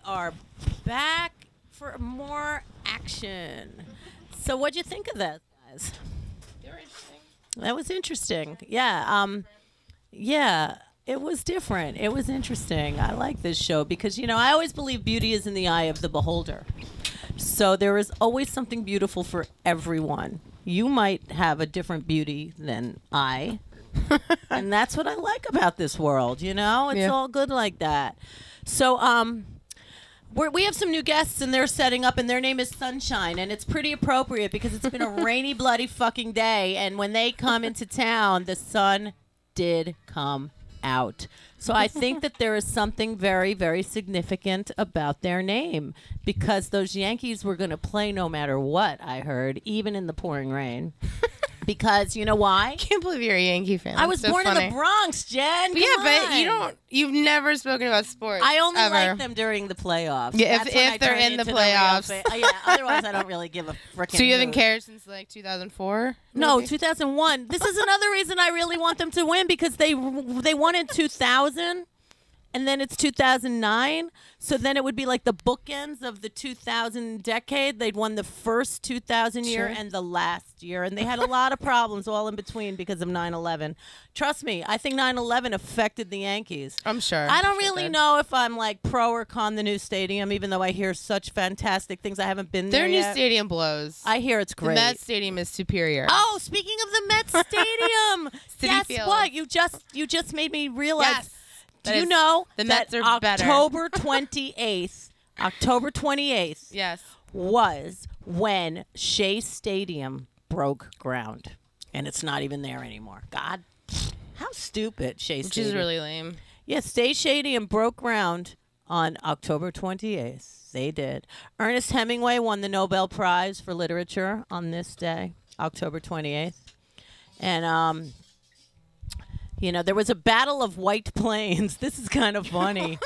are back for more action. So what'd you think of that, guys? They were interesting. That was interesting. Yeah. Yeah. It was different. It was interesting. I like this show because, I always believe beauty is in the eye of the beholder. So there is always something beautiful for everyone. You might have a different beauty than I. And that's what I like about this world, It's all good like that. So we have some new guests, and they're setting up, and their name is Sunshine, and it's pretty appropriate because it's been a rainy, bloody fucking day, and when they come into town, the sun did come out. So I think that there is something very, very significant about their name because those Yankees were going to play no matter what, I heard, even in the pouring rain. Because you know why? I can't believe you're a Yankee fan. I was so born funny. in the Bronx, Jen. But you've never spoken about sports. I only ever. like them during the playoffs. Yeah, That's when I if they're turn in the into playoffs. Yeah, otherwise I don't really give a frickin' So you haven't hoot. cared since like 2004? No, 2001. This is another reason I really want them to win because they won in 2000. And then it's 2009. So then it would be like the bookends of the 2000 decade. They'd won the first 2000 year and the last year. And they had a lot of problems all in between because of 9/11. Trust me, I think 9/11 affected the Yankees. I'm sure. I don't really know if I'm like pro or con the new stadium, even though I hear such fantastic things. I haven't been there Their new yet. stadium blows. I hear it's great. The Mets Stadium is superior. Oh, speaking of the Mets Stadium. Guess Field. what? You just made me realize. Yes. Do you know the that Mets are better. October 28th Yes. was when Shea Stadium broke ground. And it's not even there anymore. God, how stupid Shea Which Stadium. is really lame. Yeah, Shea Stadium broke ground on October 28th. They did. Ernest Hemingway won the Nobel Prize for Literature on this day, October 28th. And, there was a Battle of White Plains. This is kind of funny.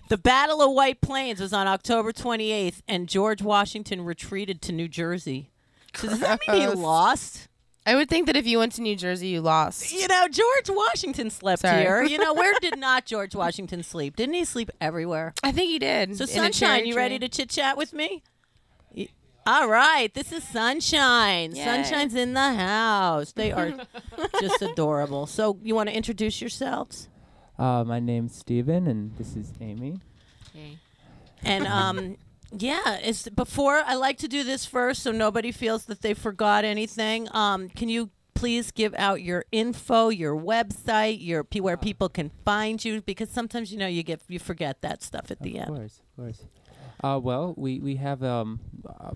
The Battle of White Plains was on October 28th, and George Washington retreated to New Jersey. So does that mean he lost? I would think that if you went to New Jersey, you lost. George Washington slept Sorry. here. Where did not George Washington sleep? Didn't he sleep everywhere? I think he did. So, In a Sunshine, cherry you tree. ready to chit-chat with me? All right, this is Sunshine. Yay. Sunshine's in the house. They are just adorable. So you want to introduce yourselves? My name's Steven, and this is Amy. Okay. And before I like to do this first so nobody feels that they forgot anything. Can you please give out your info, your website, where people can find you? Because sometimes you forget that stuff at the end. Of course. Well, we have a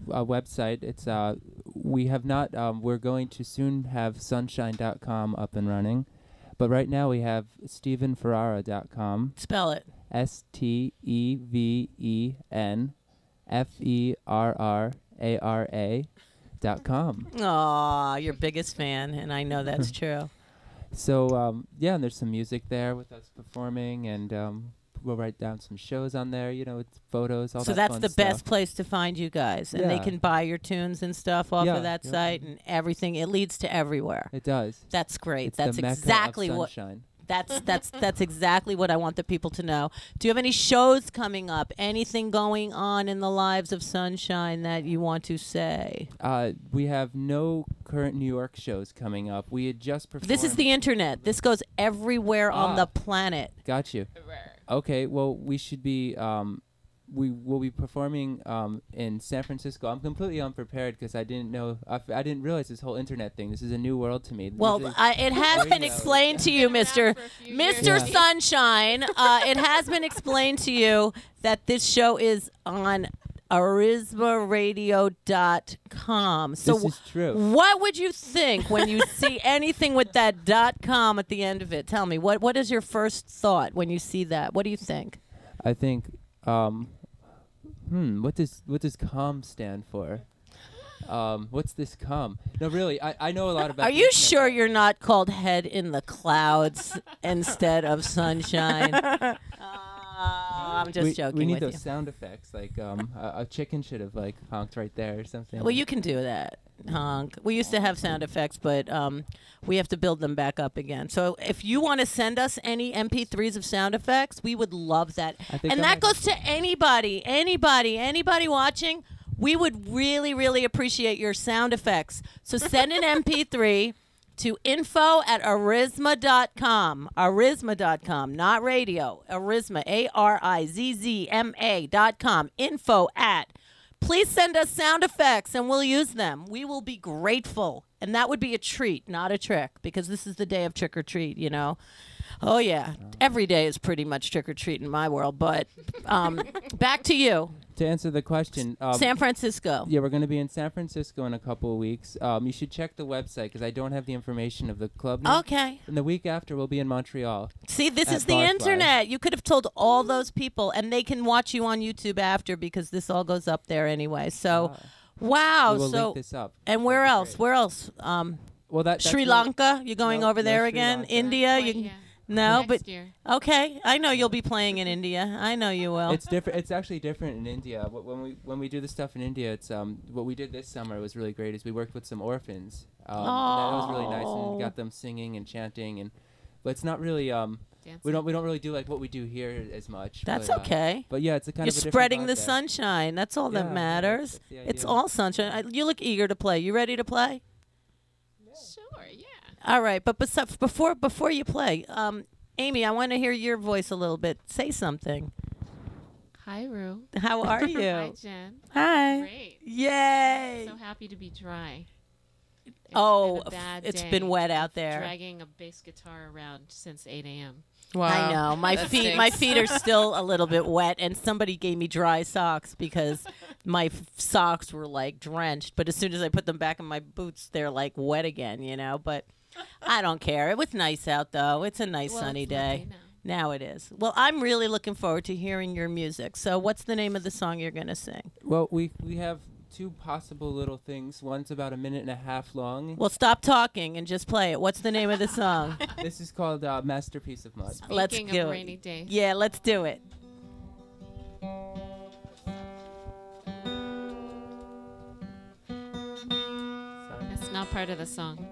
website. It's we have not. We're going to soon have sunshine.com up and running, but right now we have StevenFerrara.com. Spell it. StevenFerrara.com. Aw, your biggest fan, and I know that's true. So and there's some music there with us performing, and we'll write down some shows on there. It's photos, all that. So that's fun the stuff. best place to find you guys, and they Yeah. can buy your tunes and stuff off Yeah, of that yeah. site, and everything. It leads to everywhere. It does. That's great. It's That's the Mecca exactly of what. sunshine. That's exactly what I want the people to know. Do you have any shows coming up? Anything going on in the lives of Sunshine that you want to say? We have no current New York shows coming up. We had just performed. This is the internet. This goes everywhere on the planet. Got you. Okay, well, we should be. We will be performing in San Francisco. I'm completely unprepared because I didn't know. I didn't realize this whole internet thing. This is a new world to me. Well, Usually- it has been explained to you, Mr. Yeah. Sunshine. It has been explained to you that this show is on arismaradio.com. So This is true. what would you think when you see anything with that .com at the end of it? Tell me, what is your first thought when you see that? What do you think? I think. What does com stand for? What's this com? No, really, I know a lot about. Are the you internet, sure but- you're not called Head in the Clouds instead of Sunshine? I'm just joking We need with those you. sound effects. Like a chicken should have like honked right there or something. Well, you can do that, honk. We used to have sound effects, but we have to build them back up again. So if you want to send us any MP3s of sound effects, we would love that. think And I that might- goes to anybody watching. We would really, really appreciate your sound effects. So send an MP3 to info@arizma.com. Arizma.com, not radio. Arizma, ARIZZMA.com. Please send us sound effects and we'll use them. We will be grateful. And that would be a treat, not a trick, because this is the day of trick or treat, you know. Oh, yeah. Every day is pretty much trick or treat in my world. But back to you. To answer the question, San Francisco. yeah, we're going to be in San Francisco in a couple of weeks. You should check the website because I don't have the information of the club name. Okay. And the week after, we'll be in Montreal. See, this At is the Barfly. internet. You could have told all those people, and they can watch you on YouTube after because this all goes up there anyway. So, wow. We will so, link this up. and where That'd be else? great. Where else? Well, that's Sri what- Lanka. You going No, over no there Sri again? Lanka. India. Not You quite yet. no, Next but year. okay. I know you'll be playing in India. I know you will. It's different. It's actually different in India. When we do the stuff in India, it's what we did this summer was really great. Is we worked with some orphans. That was really nice, Oh. and got them singing and chanting, and but it's not really Dancing. we don't really do like what we do here as much. That's but, okay. But yeah, it's a kind You're of a different spreading vibe the there. sunshine. That's all Yeah, that matters. that's the It's idea. all sunshine. You look eager to play. You ready to play? Sure, yeah. All right, but before you play, Amy, I want to hear your voice a little bit. Say something. Hi, Rue. How are Hi, you? Jen. Hi. Great. Yay. So happy to be dry. It's Oh, been a bad it's day been wet out of there. Dragging a bass guitar around since 8 a.m. Wow. I know. My That feet stinks. my feet are still a little bit wet and somebody gave me dry socks because my socks were like drenched, but as soon as I put them back in my boots they're like wet again, you know, but I don't care. It was nice out though. It's a nice Well, sunny it's day. lovely now. Now it is. Well, I'm really looking forward to hearing your music. So, what's the name of the song you're going to sing? Well, we have two possible little things. One's about a minute and a half long. Well, stop talking and just play it. What's the name of the song? This is called Masterpiece of Mud. Let's Speaking do of it. rainy days. Yeah, let's do it. It's not part of the song.